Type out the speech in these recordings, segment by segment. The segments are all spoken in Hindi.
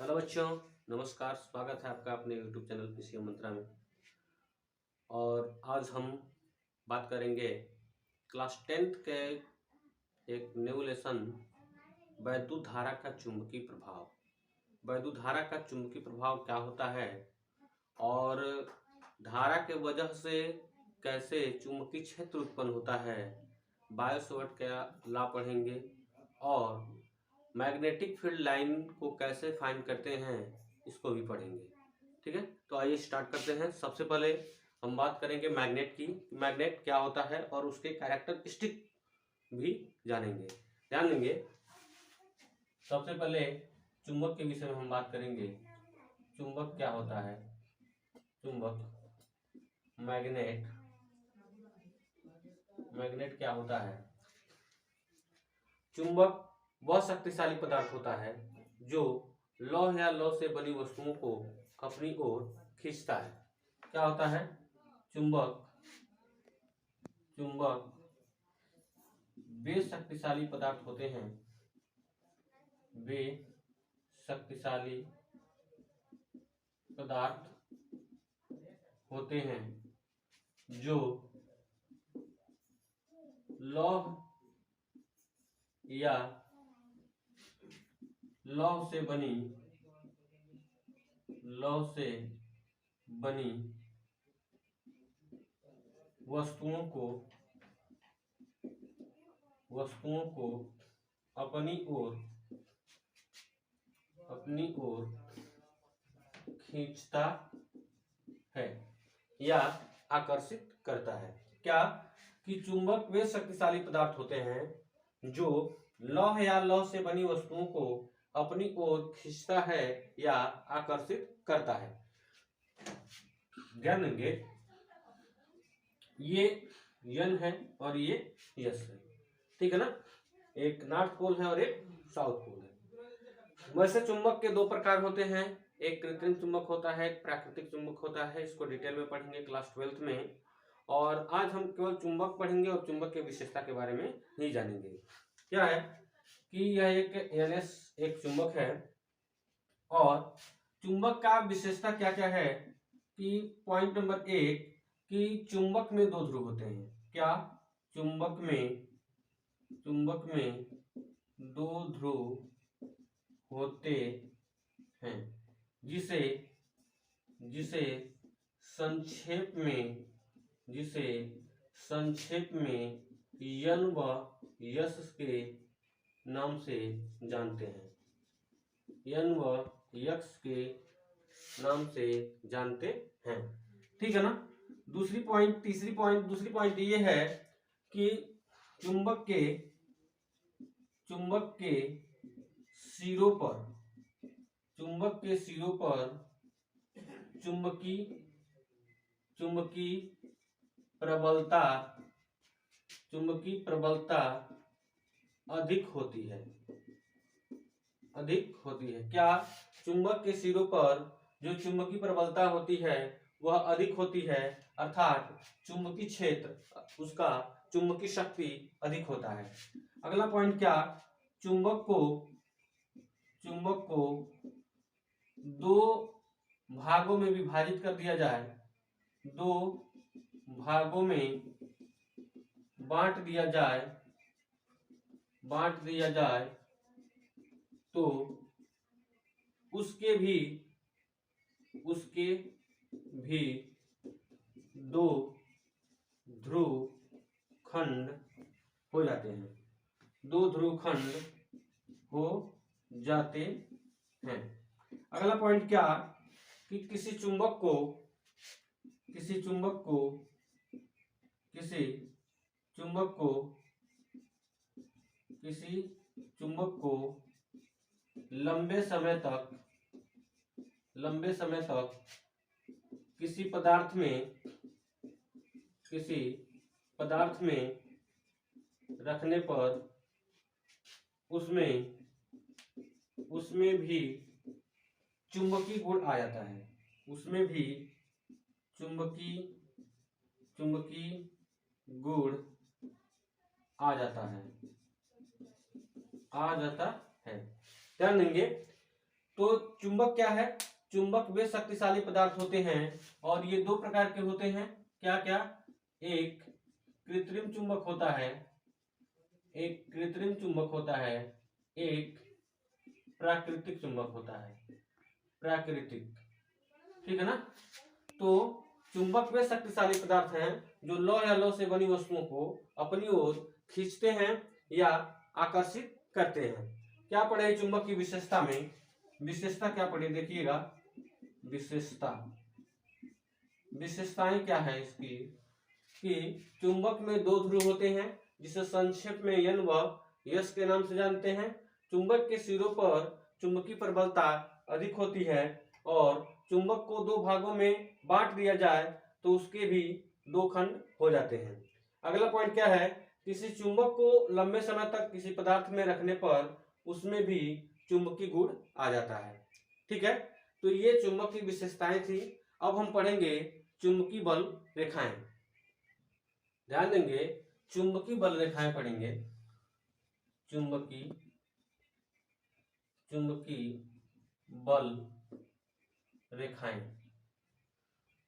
हेलो बच्चों, नमस्कार। स्वागत है आपका अपने YouTube चैनल पीसीएम मंत्रा में। और आज हम बात करेंगे क्लास 10th के एक न्यू लेसन वैद्युत धारा का चुंबकीय प्रभाव। वैद्युत धारा का चुंबकीय प्रभाव क्या होता है और धारा के वजह से कैसे चुंबकीय क्षेत्र उत्पन्न होता है, बायोसोर्ट का लॉ पढ़ेंगे और मैग्नेटिक फील्ड लाइन को कैसे फाइंड करते हैं इसको भी पढ़ेंगे। ठीक है, तो आइए स्टार्ट करते हैं। सबसे पहले हम बात करेंगे मैग्नेट की। मैग्नेट क्या होता है और उसके कैरेक्टरिस्टिक भी जानेंगे, ध्यान देंगे। सबसे पहले चुंबक के विषय में हम बात करेंगे। चुंबक क्या होता है? चुंबक मैग्नेट मैग्नेट क्या होता है? चुंबक वह शक्तिशाली पदार्थ होता है जो लौह या लौह से बनी वस्तुओं को अपनी ओर खींचता है। क्या होता है? चुंबक वे शक्तिशाली पदार्थ होते हैं, वे शक्तिशाली पदार्थ होते हैं जो लौह या लौह से बनी वस्तुओं को अपनी ओर खींचता है या आकर्षित करता है। क्या कि चुंबक वे शक्तिशाली पदार्थ होते हैं जो लौह या लौह से बनी वस्तुओं को अपनी ओर खींचता है या आकर्षित करता है। ध्यान देंगे, ये यन है और ये यस है, ठीक है ना। एक नॉर्थ पोल है और एक साउथ पोल है। वैसे चुंबक के दो प्रकार होते हैं, एक कृत्रिम चुंबक होता है, एक प्राकृतिक चुंबक होता है। इसको डिटेल में पढ़ेंगे क्लास 12th में। और आज हम केवल चुंबक पढ़ेंगे और चुंबक की विशेषता के बारे में ही जानेंगे। क्या है कि यह एक NS एक चुंबक है और चुंबक का विशेषता क्या क्या है कि पॉइंट नंबर 1 कि चुंबक में दो ध्रुव होते हैं। क्या? चुंबक में दो ध्रुव होते हैं जिसे संक्षेप में यन व यस के नाम से जानते हैं। यन व यक्स के नाम से जानते हैं, ठीक है ना। दूसरी पॉइंट ये है कि चुंबक के सिरों पर चुंबकीय प्रबलता अधिक होती है। क्या? चुंबक के सिरों पर जो चुंबकीय प्रबलता होती है वह अधिक होती है, अर्थात चुंबकीय क्षेत्र, उसका चुंबकीय शक्ति अधिक होता है। अगला पॉइंट क्या? चुंबक को दो भागों में विभाजित कर दिया जाए, दो भागों में बांट दिया जाए तो उसके भी दो ध्रुव खंड हो जाते हैं। अगला पॉइंट क्या कि किसी चुंबक को लंबे समय तक किसी पदार्थ में रखने पर उसमें भी चुंबकीय गुण आ जाता है। उसमें भी चुंबकीय गुण आ जाता है। ध्यान देंगे, तो चुंबक क्या है? चुंबक वे शक्तिशाली पदार्थ होते हैं और ये दो प्रकार के होते हैं। क्या क्या? एक कृत्रिम चुंबक होता है, एक कृत्रिम चुंबक होता है, एक प्राकृतिक चुंबक होता है, प्राकृतिक। ठीक है ना? तो चुंबक वे शक्तिशाली पदार्थ हैं जो लौह या लौह से बनी वस्तुओं को अपनी ओर खींचते हैं या आकर्षित करते हैं। क्या पढ़े चुंबक की विशेषता में? विशेषता क्या पढ़े देखिएगा। विशेषता, विशेषताएं क्या है इसकी कि चुंबक में दो ध्रुव होते हैं जिसे संक्षेप में N व S के नाम से जानते हैं। चुंबक के सिरों पर चुंबकीय प्रबलता अधिक होती है और चुंबक को दो भागों में बांट दिया जाए तो उसके भी दो खंड हो जाते हैं। अगला पॉइंट क्या है? किसी चुंबक को लंबे समय तक किसी पदार्थ में रखने पर उसमें भी चुंबकीय गुण आ जाता है। ठीक है, तो ये चुंबक की विशेषताएं थी। अब हम पढ़ेंगे चुंबकीय बल रेखाएं। ध्यान देंगे, चुंबकीय बल रेखाएं पढ़ेंगे। चुंबकीय बल रेखाएं।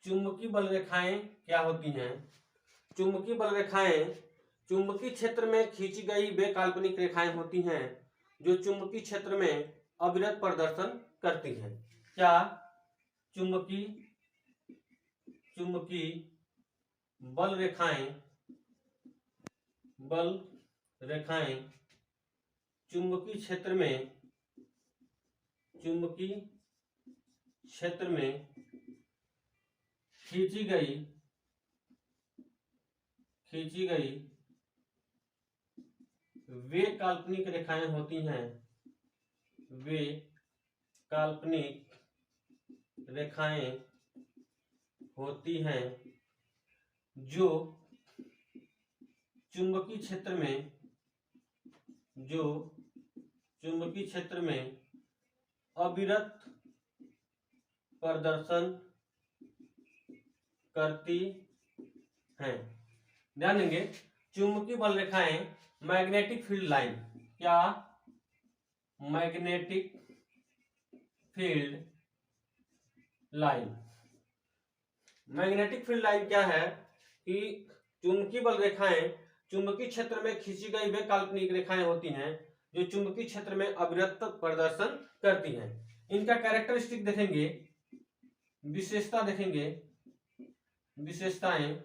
चुंबकीय बल रेखाएं क्या होती हैं? चुंबकीय बल रेखाएं चुंबकीय क्षेत्र में खींची गई वे काल्पनिक रेखाएं होती हैं जो चुंबकीय क्षेत्र में अविरत प्रदर्शन करती हैं। क्या? चुंबकीय बल रेखाएं चुंबकीय क्षेत्र में खींची गई वे काल्पनिक रेखाएं होती हैं, वे काल्पनिक रेखाएं होती हैं जो चुंबकीय क्षेत्र में अविरत प्रदर्शन करती हैं। ध्यान देंगे, चुंबकीय बल रेखाएं मैग्नेटिक फील्ड लाइन। क्या? Magnetic field line. Magnetic field line क्या है कि चुंबकीय बल रेखाएं चुंबकीय क्षेत्र में खींची गई वे काल्पनिक रेखाएं होती हैं जो चुंबकीय क्षेत्र में अविरत प्रदर्शन करती हैं। इनका कैरेक्टरिस्टिक देखेंगे, विशेषता देखेंगे, विशेषताएं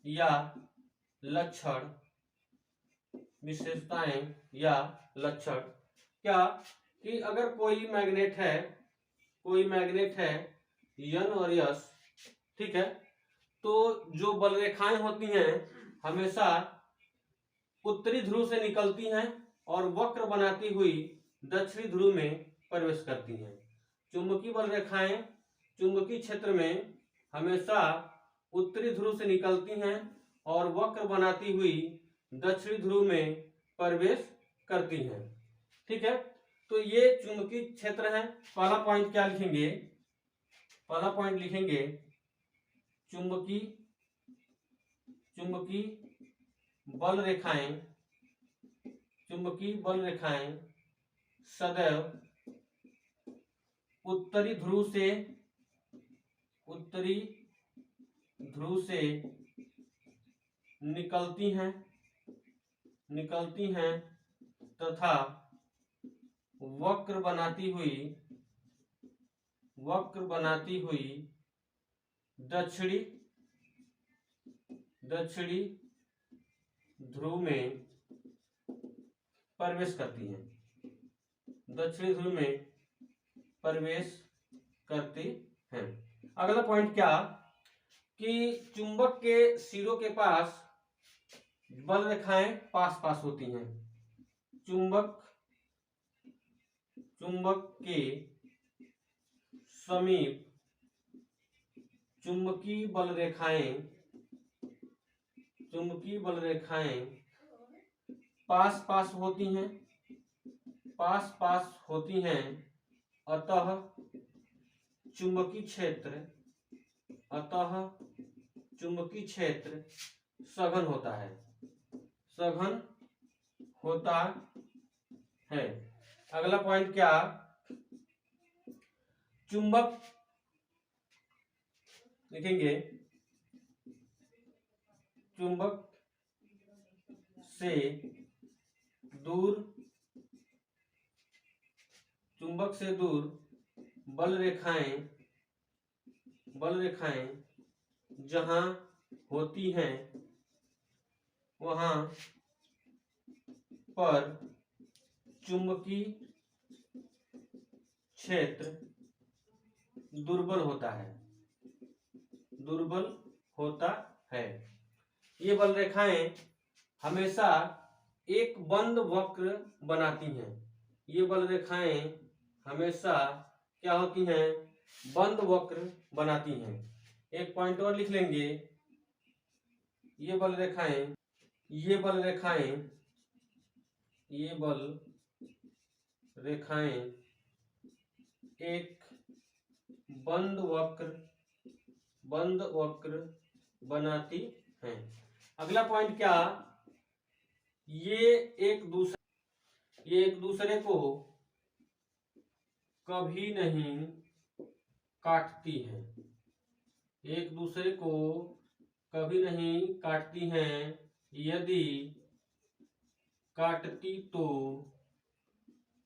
या लक्षण। विशेषताएं या लक्षण क्या कि अगर कोई मैग्नेट है N और S, ठीक है, तो जो बल रेखाएं होती हैं हमेशा उत्तरी ध्रुव से निकलती हैं और वक्र बनाती हुई दक्षिणी ध्रुव में प्रवेश करती हैं। चुंबकीय बल रेखाएं चुंबकीय क्षेत्र में हमेशा उत्तरी ध्रुव से निकलती हैं और वक्र बनाती हुई दक्षिणी ध्रुव में प्रवेश करती हैं। ठीक है, तो ये चुंबकीय क्षेत्र है। पहला पॉइंट क्या लिखेंगे? पहला पॉइंट लिखेंगे चुंबकीय बल रेखाएं सदैव उत्तरी ध्रुव से निकलती हैं तथा वक्र बनाती हुई दक्षिणी ध्रुव में प्रवेश करती हैं। दक्षिणी ध्रुव में प्रवेश करती हैं। अगला पॉइंट क्या कि चुंबक के सिरों के पास बल रेखाएं पास पास होती हैं। चुंबक के समीप चुंबकीय बल रेखाएं पास पास होती हैं, अतः चुंबकीय क्षेत्र सघन होता है। अगला पॉइंट क्या चुंबक लिखेंगे, चुंबक से दूर, चुंबक से दूर बल रेखाएं, बल रेखाएं जहां होती हैं वहां पर चुंबकीय क्षेत्र दुर्बल होता है, दुर्बल होता है। ये बल रेखाएं हमेशा एक बंद वक्र बनाती हैं। ये बल रेखाएं हमेशा क्या होती हैं? बंद वक्र बनाती हैं। एक पॉइंट और लिख लेंगे, ये बल रेखाएं, ये बल रेखाएं, ये बल रेखाएं एक बंद वक्र बनाती हैं। अगला पॉइंट क्या? ये एक दूसरे को कभी नहीं काटती हैं, एक दूसरे को कभी नहीं काटती हैं। यदि काटती तो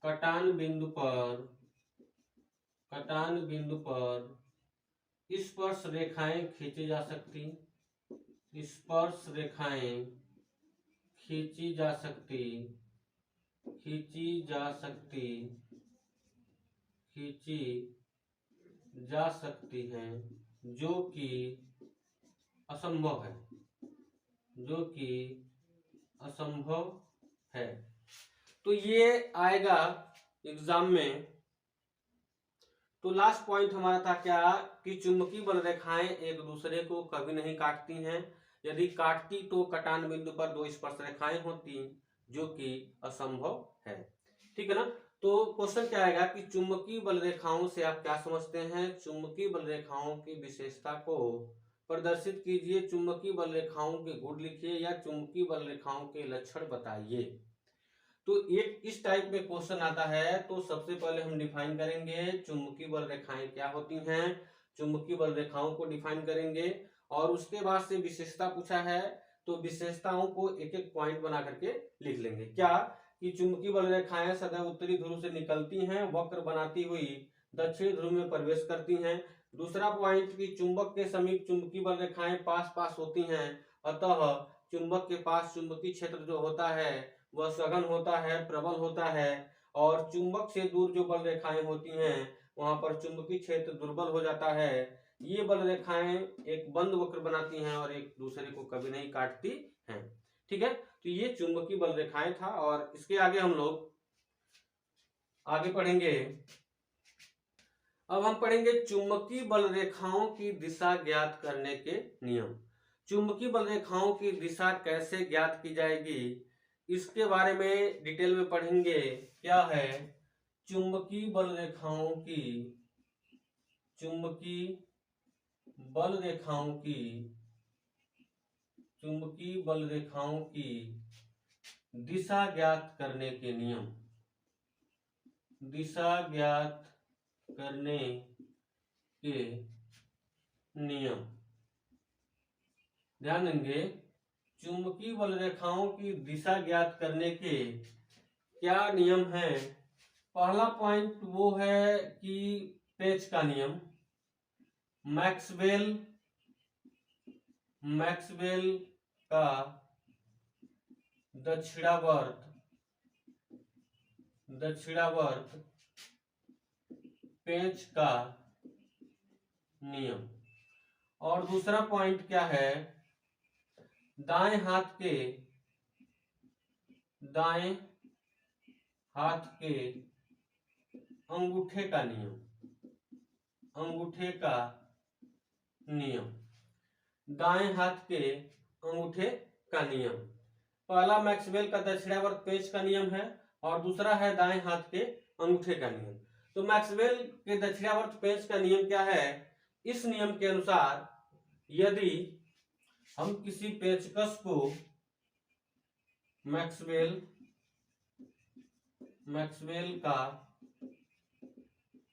कटान बिंदु पर स्पर्श रेखाएं खींची जा सकती, स्पर्श रेखाएं खींची जा सकती हैं, जो कि असंभव है। तो ये आएगा एग्जाम में। तो लास्ट पॉइंट हमारा था क्या? कि चुंबकीय बल रेखाएं एक दूसरे को कभी नहीं काटती हैं। यदि काटती तो कटान बिंदु पर दो स्पर्श रेखाएं होती, जो कि असंभव है। ठीक है ना? तो क्वेश्चन क्या आएगा कि चुंबकीय बल रेखाओं से आप क्या समझते हैं? चुंबकीय बल रेखाओं की विशेषता को प्रदर्शित कीजिए। चुंबकीय बल रेखाओं के गुण लिखिए या चुंबकीय बल रेखाओं के लक्षण बताइए। तो एक इस टाइप में क्वेश्चन आता है, तो सबसे पहले हम डिफाइन करेंगे चुंबकीय बल रेखाएं क्या होती हैं। चुंबकीय बल रेखाओं को डिफाइन करेंगे और उसके बाद से विशेषता पूछा है, तो विशेषताओं को एक एक पॉइंट बना करके लिख लेंगे। क्या? कि चुंबकीय बल रेखाएं सदैव उत्तरी ध्रुव से निकलती हैं, वक्र बनाती हुई दक्षिण ध्रुव में प्रवेश करती हैं। दूसरा पॉइंट कि चुंबक के समीप चुंबकीय बल रेखाएं पास होती हैं, अतः चुंबक के पास चुंबकीय क्षेत्र जो होता है वह सघन होता है, प्रबल होता है, और चुंबक से दूर जो बल रेखाएं होती हैं वहां पर चुंबकीय क्षेत्र दुर्बल हो जाता है। ये बल रेखाएं एक बंद वक्र बनाती हैं और एक दूसरे को कभी नहीं काटती हैं। ठीक है? तो ये चुंबकीय बल रेखाएं था। और इसके आगे हम लोग आगे पढ़ेंगे। अब हम पढ़ेंगे चुंबकीय बल रेखाओं की दिशा ज्ञात करने के नियम। चुंबकीय बल रेखाओं की दिशा कैसे ज्ञात की जाएगी, इसके बारे में डिटेल में पढ़ेंगे। क्या है? चुंबकीय बल रेखाओं की दिशा ज्ञात करने के नियम। दिशा ज्ञात करने के नियम ध्यान देंगे। चुंबकीय बल रेखाओं की दिशा ज्ञात करने के क्या नियम है? पहला पॉइंट वो है कि पेच का नियम। मैक्सवेल का दक्षिणावर्त पेच का नियम। और दूसरा पॉइंट क्या है? दाएं हाथ के अंगूठे का नियम। दाएं हाथ के अंगूठे का नियम। पहला मैक्सवेल का दक्षिणावर्त पेच का नियम है और दूसरा है दाएं हाथ के अंगूठे का नियम। तो मैक्सवेल के दक्षिणावर्त पेच का नियम क्या है? इस नियम के अनुसार यदि हम किसी पेचकस को मैक्सवेल का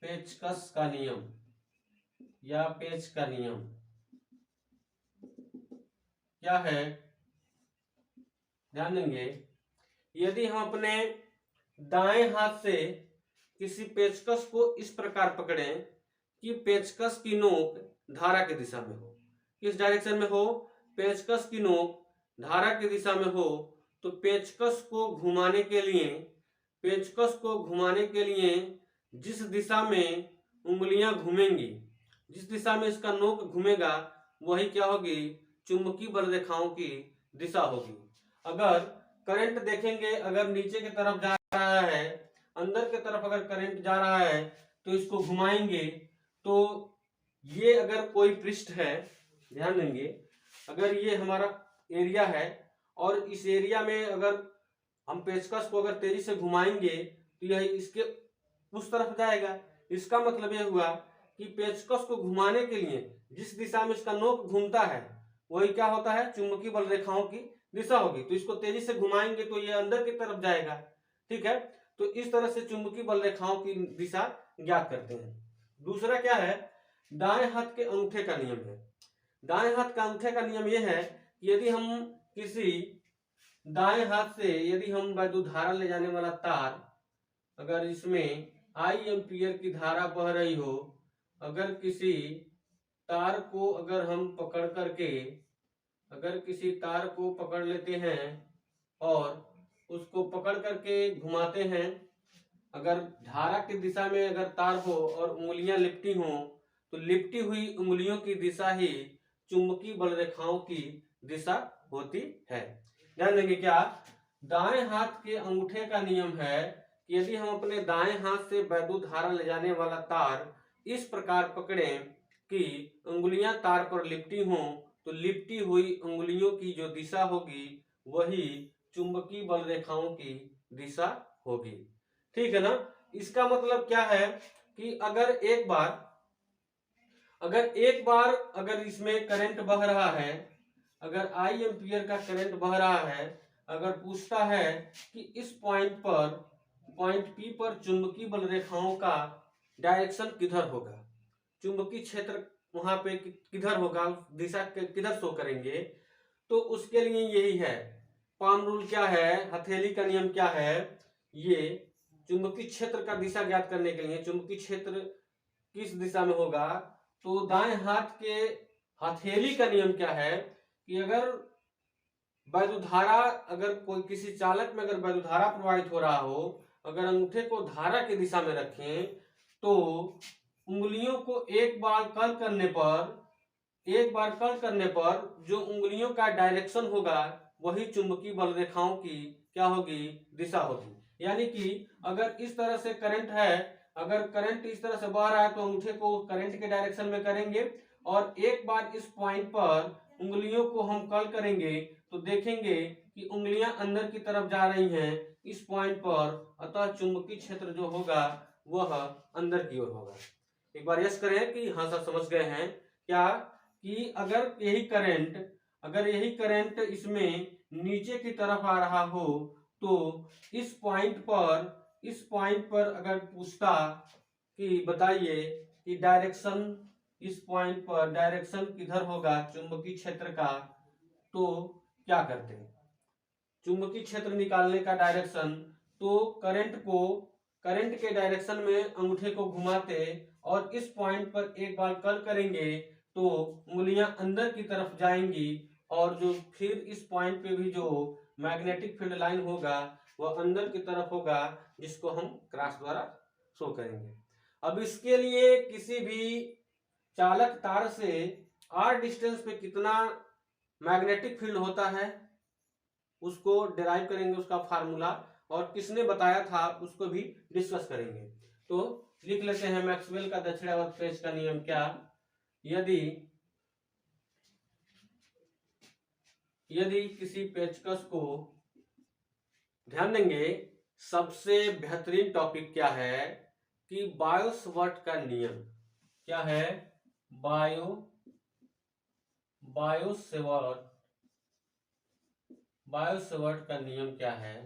पेचकस का नियम या पेच का नियम क्या है, ध्यान देंगे। यदि हम अपने दाएं हाथ से किसी पेचकस को इस प्रकार पकड़ें कि पेचकस की नोक धारा की दिशा में हो, किस डायरेक्शन में हो, पेचकस की नोक धारा की दिशा में हो, तो पेचकस को घुमाने के लिए जिस दिशा में उंगलियां घूमेंगी, जिस दिशा में इसका नोक घूमेगा, वही क्या होगी, चुंबकीय बल रेखाओं की दिशा होगी। अगर करंट देखेंगे, अगर नीचे की तरफ जा रहा है, अंदर की तरफ अगर करंट जा रहा है, तो इसको घुमाएंगे तो ये अगर कोई पृष्ठ है, ध्यान देंगे, अगर ये हमारा एरिया है और इस एरिया में अगर हम पेचकस को अगर तेजी से घुमाएंगे तो यह इसके उस तरफ जाएगा। इसका मतलब यह हुआ कि पेचकस को घुमाने के लिए जिस दिशा में इसका नोक घूमता है वही क्या होता है, चुंबकीय बल रेखाओं की दिशा होगी। तो इसको तेजी से घुमाएंगे तो ये अंदर की तरफ जाएगा, ठीक है। तो इस तरह से चुंबकीय बल रेखाओं की दिशा ज्ञात करते हैं। दूसरा क्या है, दाएं हाथ के अंगूठे का नियम है। दाएं हाथ का अंगूठे का नियम यह है कि यदि हम किसी दाएं हाथ से यदि हम वैद्युत धारा ले जाने वाला तार, अगर इसमें आई एम्पियर की धारा बह रही हो, अगर किसी तार को अगर हम पकड़ करके अगर किसी तार को पकड़ लेते हैं और उसको पकड़ करके घुमाते हैं, अगर धारा की दिशा में अगर तार हो और उंगलियां लिपटी हो, तो लिपटी हुई उंगलियों की दिशा ही चुंबकीय बल रेखाओं की दिशा होती है। ध्यान देंगे, क्या दाएं हाथ के अंगूठे का नियम है कि यदि हम अपने दाएं हाथ से वैद्युत धारा ले जाने वाला तार इस प्रकार पकड़ें कि उंगलियां तार पर लिपटी हों, तो लिपटी हुई उंगलियों की जो दिशा होगी वही चुंबकीय बल रेखाओं की दिशा होगी, ठीक है ना। इसका मतलब क्या है कि अगर एक बार अगर इसमें करंट बह रहा है, अगर आई एम्पियर का करंट बह रहा है, अगर पूछता है कि इस पॉइंट पी पर चुंबकीय बल रेखाओं का डायरेक्शन किधर होगा, चुंबकीय क्षेत्र वहां पे किधर होगा, दिशा किधर शो करेंगे, तो उसके लिए यही है पाम रूल। क्या है, हथेली का नियम क्या है, ये चुंबकीय क्षेत्र का दिशा ज्ञात करने के लिए चुंबकीय क्षेत्र किस दिशा में होगा, तो दाएं हाथ के हथेली का नियम क्या है कि अगर वैद्युतधारा, अगर कोई किसी चालक में अगर वैद्युतधारा प्रवाहित हो रहा हो, अगर अंगूठे को धारा की दिशा में रखें तो उंगलियों को एक बार कर्ल करने पर जो उंगलियों का डायरेक्शन होगा वही चुंबकीय बल रेखाओं की क्या होगी, दिशा होगी। यानी कि अगर इस तरह से करंट है, अगर करंट इस तरह से बह रहा है तो अंगूठे को करंट के डायरेक्शन में करेंगे और एक बार इस पॉइंट पर उंगलियों को हम कर्ल करेंगे तो देखेंगे कि उंगलियां अंदर की तरफ जा रही हैं इस पॉइंट पर, अतः चुंबकीय क्षेत्र जो होगा वह अंदर की ओर होगा। एक बार यस करें कि हाँ सर समझ गए हैं क्या, कि अगर यही करंट इसमें नीचे की तरफ आ रहा हो तो इस पॉइंट पर अगर पूछता कि बताइए कि डायरेक्शन, इस पॉइंट पर डायरेक्शन किधर होगा चुंबकीय क्षेत्र का, तो क्या करते हैं, चुंबकीय क्षेत्र निकालने का डायरेक्शन, तो करंट के डायरेक्शन में अंगूठे को घुमाते और इस पॉइंट पर एक बार कर्ल करेंगे तो उंगलियां अंदर की तरफ जाएंगी और जो फिर इस पॉइंट पे भी जो मैग्नेटिक फील्ड लाइन होगा वह अंदर की तरफ होगा, जिसको हम क्रॉस द्वारा शो करेंगे। अब इसके लिए किसी भी चालक तार से आर डिस्टेंस पे कितना मैग्नेटिक फील्ड होता है उसको डिराइव करेंगे, उसका फार्मूला, और किसने बताया था उसको भी डिस्कस करेंगे। तो लिख लेते हैं मैक्सवेल का दक्षिणावर्त पेच का नियम। क्या, यदि किसी पेचकस को, ध्यान देंगे सबसे बेहतरीन टॉपिक क्या है कि बायो-सवर्ट का नियम क्या है, बायो-सवर्ट का नियम क्या है।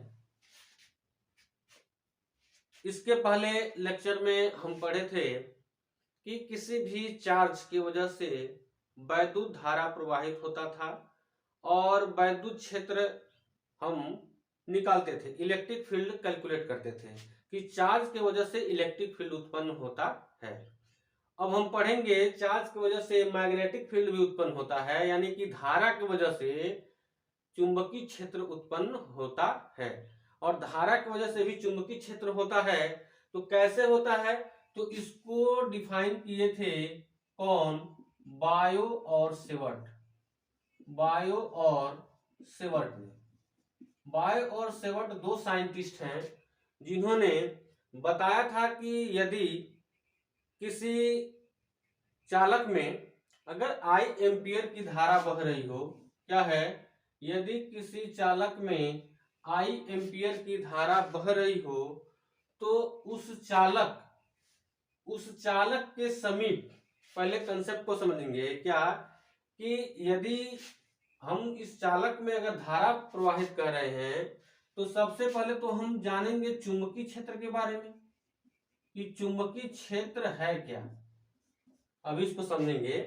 इसके पहले लेक्चर में हम पढ़े थे कि किसी भी चार्ज की वजह से वैद्युत धारा प्रवाहित होता था और वैद्युत क्षेत्र हम निकालते थे, इलेक्ट्रिक फील्ड कैलकुलेट करते थे कि चार्ज की वजह से इलेक्ट्रिक फील्ड उत्पन्न होता है। अब हम पढ़ेंगे चार्ज की वजह से मैग्नेटिक फील्ड भी उत्पन्न होता है, यानी कि धारा की वजह से चुंबकीय क्षेत्र उत्पन्न होता है। और धारा की वजह से भी चुंबकीय क्षेत्र होता है। तो कैसे होता है, तो इसको डिफाइन किए थे कौन, बायो और सेवर्ट। बायो और सेवर्ट ने, बायो और सेवर्ट दो साइंटिस्ट हैं जिन्होंने बताया था कि यदि किसी चालक में अगर I एम्पियर की धारा बह रही हो, क्या है, यदि किसी चालक में I एम्पियर की धारा बह रही हो तो उस चालक के समीप, पहले कंसेप्ट को समझेंगे क्या, कि यदि हम इस चालक में अगर धारा प्रवाहित कर रहे हैं तो सबसे पहले तो हम जानेंगे चुंबकीय क्षेत्र के बारे में कि चुंबकीय क्षेत्र है क्या। अभी इसको समझेंगे,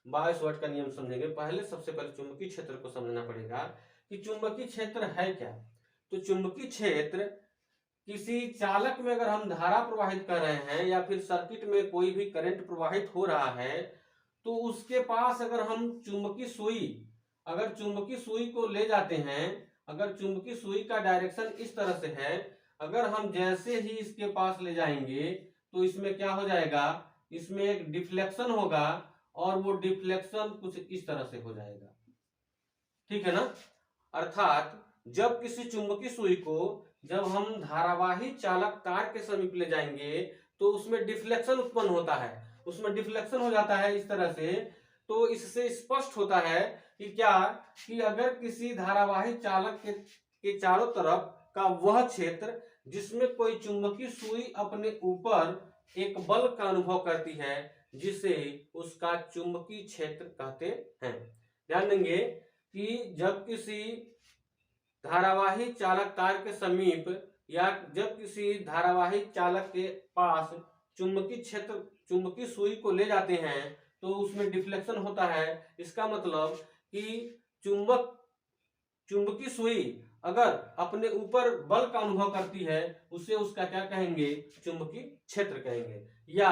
बायो-सवार्ट का नियम समझेंगे। पहले सबसे पहले चुंबकीय क्षेत्र को समझना पड़ेगा कि चुंबकीय क्षेत्र है क्या। तो चुंबकीय क्षेत्र किसी चालक में अगर हम धारा प्रवाहित कर रहे हैं या फिर सर्किट में कोई भी करंट प्रवाहित हो रहा है तो उसके पास अगर हम चुंबकीय सुई को ले जाते हैं, अगर चुंबकीय सुई का डायरेक्शन इस तरह से है, अगर हम जैसे ही इसके पास ले जाएंगे तो इसमें क्या हो जाएगा, इसमें एक डिफ्लेक्शन होगा और वो डिफ्लेक्शन कुछ इस तरह से हो जाएगा, ठीक है ना। अर्थात जब किसी चुंबकीय सुई को जब हम धारावाही चालक तार के समीप ले जाएंगे तो उसमें डिफ्लेक्शन उत्पन्न होता है, उसमें डिफ्लेक्शन हो जाता है इस तरह से। तो इससे स्पष्ट होता है कि क्या, कि अगर किसी धारावाही चालक के चारों तरफ का वह क्षेत्र जिसमें कोई चुंबकीय सुई अपने ऊपर एक बल का अनुभव करती है जिसे उसका चुंबकीय क्षेत्र कहते हैं। ध्यान देंगे कि जब किसी धारावाही चालक तार के समीप या जब किसी धारावाही चालक के पास चुंबकीय सुई को ले जाते हैं तो उसमें डिफ्लेक्शन होता है। इसका मतलब कि चुंबकीय सुई अगर अपने ऊपर बल का अनुभव करती है उसे उसका क्या कहेंगे, चुंबकीय क्षेत्र कहेंगे। या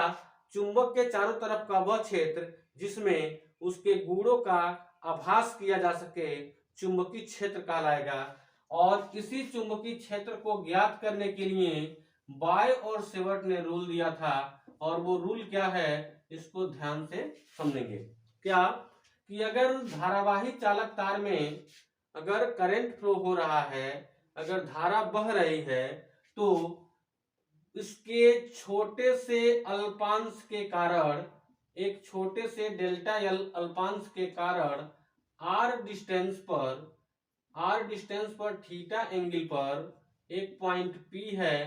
चुंबक के चारों तरफ का वह क्षेत्र जिसमें उसके गुणों का आभास किया जा सके चुंबकीय क्षेत्र कहलाएगा। और इसी चुंबकीय क्षेत्र को ज्ञात करने के लिए बाय और सेवर्ट ने रूल दिया था, और वो रूल क्या है इसको ध्यान से समझेंगे। क्या, कि अगर धारावाही चालक तार में अगर करंट फ्लो हो रहा है, अगर धारा बह रही है, तो इसके छोटे से अल्पांश के कारण, एक छोटे से डेल्टा एल अल्पांश के कारण आर डिस्टेंस पर थीटा एंगल पर एक पॉइंट P है,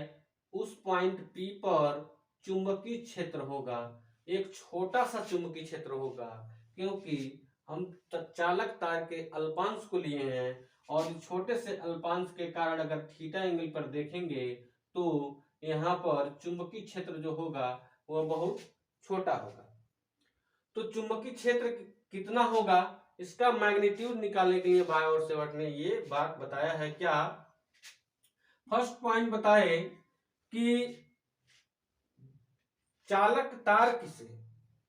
उस पॉइंट P पर चुंबकीय क्षेत्र होगा, एक छोटा सा चुंबकीय क्षेत्र होगा, क्योंकि हम चालक तार के अल्पांश को लिए हैं और छोटे से अल्पांश के कारण अगर थीटा एंगल पर देखेंगे तो यहाँ पर चुंबकीय क्षेत्र जो होगा वह बहुत छोटा होगा। तो चुंबकीय क्षेत्र कितना होगा इसका मैग्नीट्यूड निकालने के लिए बाय और सेवर्ट ने ये बात बताया है। क्या, फर्स्ट पॉइंट बताए कि चालक तार से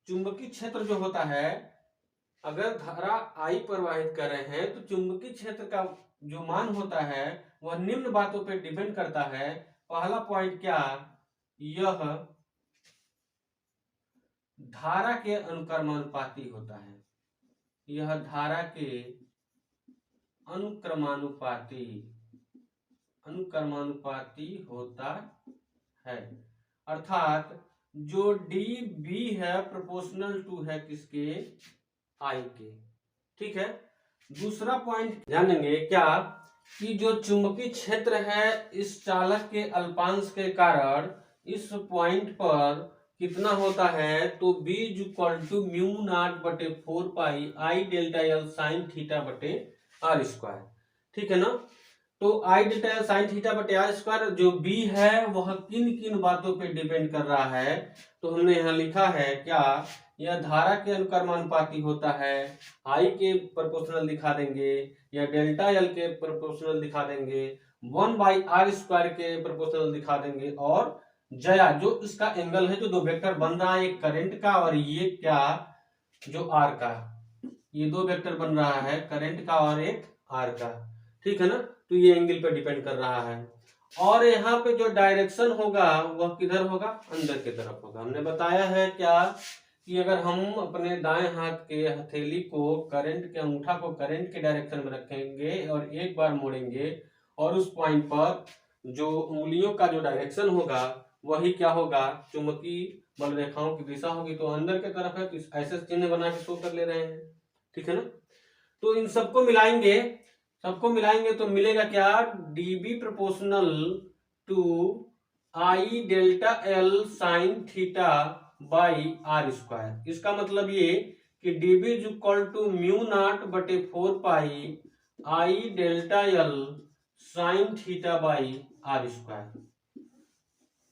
चुंबकीय क्षेत्र जो होता है, अगर धारा I प्रवाहित कर रहे हैं तो चुंबकीय क्षेत्र का जो मान होता है वह निम्न बातों पर डिपेंड करता है। पहला पॉइंट क्या, यह धारा के अनुक्रमानुपाती होता है, यह धारा के अनुक्रमानुपाती होता है। अर्थात जो dB है प्रोपोर्शनल टू है किसके, I के, ठीक है। दूसरा पॉइंट ध्यान देंगे क्या, कि जो चुंबकीय क्षेत्र है इस चालक के अल्पांश के कारण इस पॉइंट पर कितना होता है, तो B = μ0/4 pi I delta L sin थीटा/r², ठीक है ना। तो I delta L sine theta बटे आर स्क्वायर जो बी है वह किन किन बातों पे डिपेंड कर रहा है, तो हमने यहाँ लिखा है क्या, यह धारा के अनुक्रमानुपाती होता है, आई के प्रोपोर्शनल दिखा देंगे, या डेल्टा एल के प्रोपोर्शनल दिखा देंगे, 1/r² के प्रोपोर्शनल दिखा देंगे, और जया जो इसका एंगल है, जो दो वेक्टर बन रहा है, एक करंट का और ये क्या जो आर का, ये दो वेक्टर बन रहा है, करंट का और एक आर का, ठीक है ना। तो ये एंगल पे डिपेंड कर रहा है, और यहाँ पे जो डायरेक्शन होगा वह किधर होगा, अंदर की तरफ होगा। हमने बताया है क्या कि अगर हम अपने दाएं हाथ के हथेली को करंट के अंगूठा को करंट के डायरेक्शन में रखेंगे और एक बार मोड़ेंगे, और उस पॉइंट पर जो उंगलियों का जो डायरेक्शन होगा वही क्या होगा, चुंबकीय बल रेखाओं की दिशा होगी। तो अंदर की तरफ है, तो ऐसे चिन्ह बना के शो कर ले रहे हैं, ठीक है ना। तो इन सबको मिलाएंगे तो मिलेगा क्या, dB proportional to I delta L sine theta by R square. इसका मतलब ये कि dB is equal to mu naught बटे 4 pi I delta L sine theta by R square,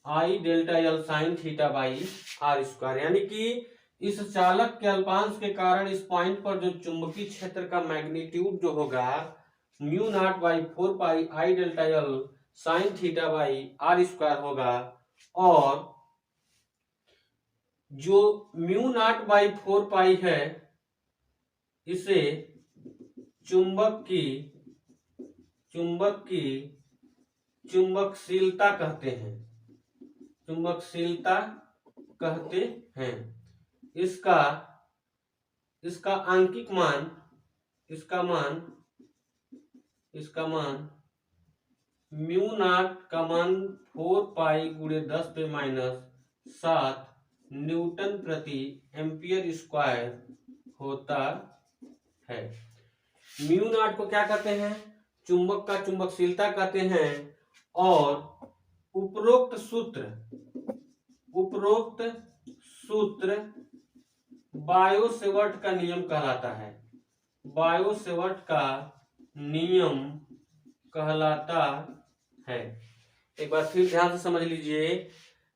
I delta L sine theta by R square, यानी कि इस चालक के अल्पांश के कारण इस पॉइंट पर जो चुंबकीय क्षेत्र का मैग्नीट्यूड जो होगा mu naught by 4 pi I delta L sine theta by R square होगा, और जो म्यू नॉट बाई 4 पाई है इसे चुंबकशीलता कहते हैं। इसका आंकिक मान, इसका मान म्यू नॉट का मान 4 पाई गुणे 10 पे -7 न्यूटन प्रति एम्पियर स्क्वायर होता है। म्यू नॉट को क्या कहते हैं, चुंबक का चुंबकशीलता कहते हैं, और उपरोक्त सूत्र बायो-सेवर्ट का नियम कहलाता है, बायो-सेवर्ट का नियम कहलाता है। एक बार फिर ध्यान से समझ लीजिए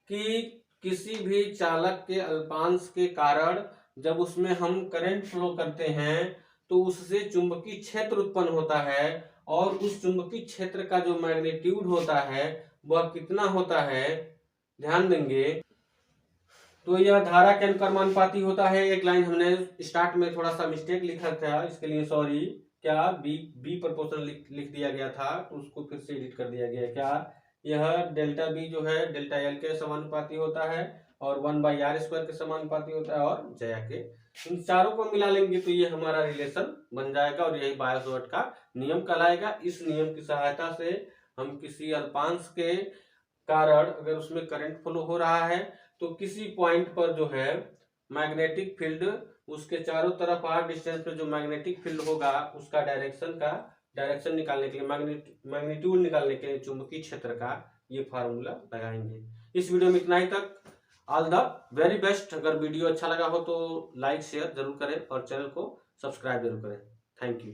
कि किसी भी चालक के अल्पांश के कारण जब उसमें हम करंट फ्लो करते हैं तो उससे चुंबकीय क्षेत्र उत्पन्न होता है, और उस चुंबकीय क्षेत्र का जो मैग्नीट्यूड होता है वह कितना होता है, ध्यान देंगे। तो यह धारा के अनुक्रमानुपाती होता है। एक लाइन हमने स्टार्ट में थोड़ा सा मिस्टेक लिखा था, इसके लिए सॉरी। क्या बी प्रोपोर्शनल लिख दिया गया था, तो उसको फिर से एडिट कर दिया गया। क्या यह डेल्टा बी जो है डेल्टा एल के समानुपाती होता है, और 1/r² के समानुपाती होता है, और जया के। इन चारों को मिला लेंगे तो ये हमारा रिलेशन बन जाएगा, और यही बायो-सेवर्ट का नियम कहलाएगा। इस नियम की सहायता से हम किसी अल्पांश के कारण अगर उसमें करंट फ्लो हो रहा है तो किसी पॉइंट पर जो है मैग्नेटिक फील्ड, उसके चारों तरफ आर डिस्टेंस पे जो मैग्नेटिक फील्ड होगा उसका डायरेक्शन निकालने के लिए, मैग्नीट्यूड निकालने के लिए चुंबकीय क्षेत्र का ये फार्मूला लगाएंगे। इस वीडियो में इतना ही तक। All the very best. अगर वीडियो अच्छा लगा हो तो लाइक शेयर जरूर करें और चैनल को सब्सक्राइब जरूर करें। Thank you.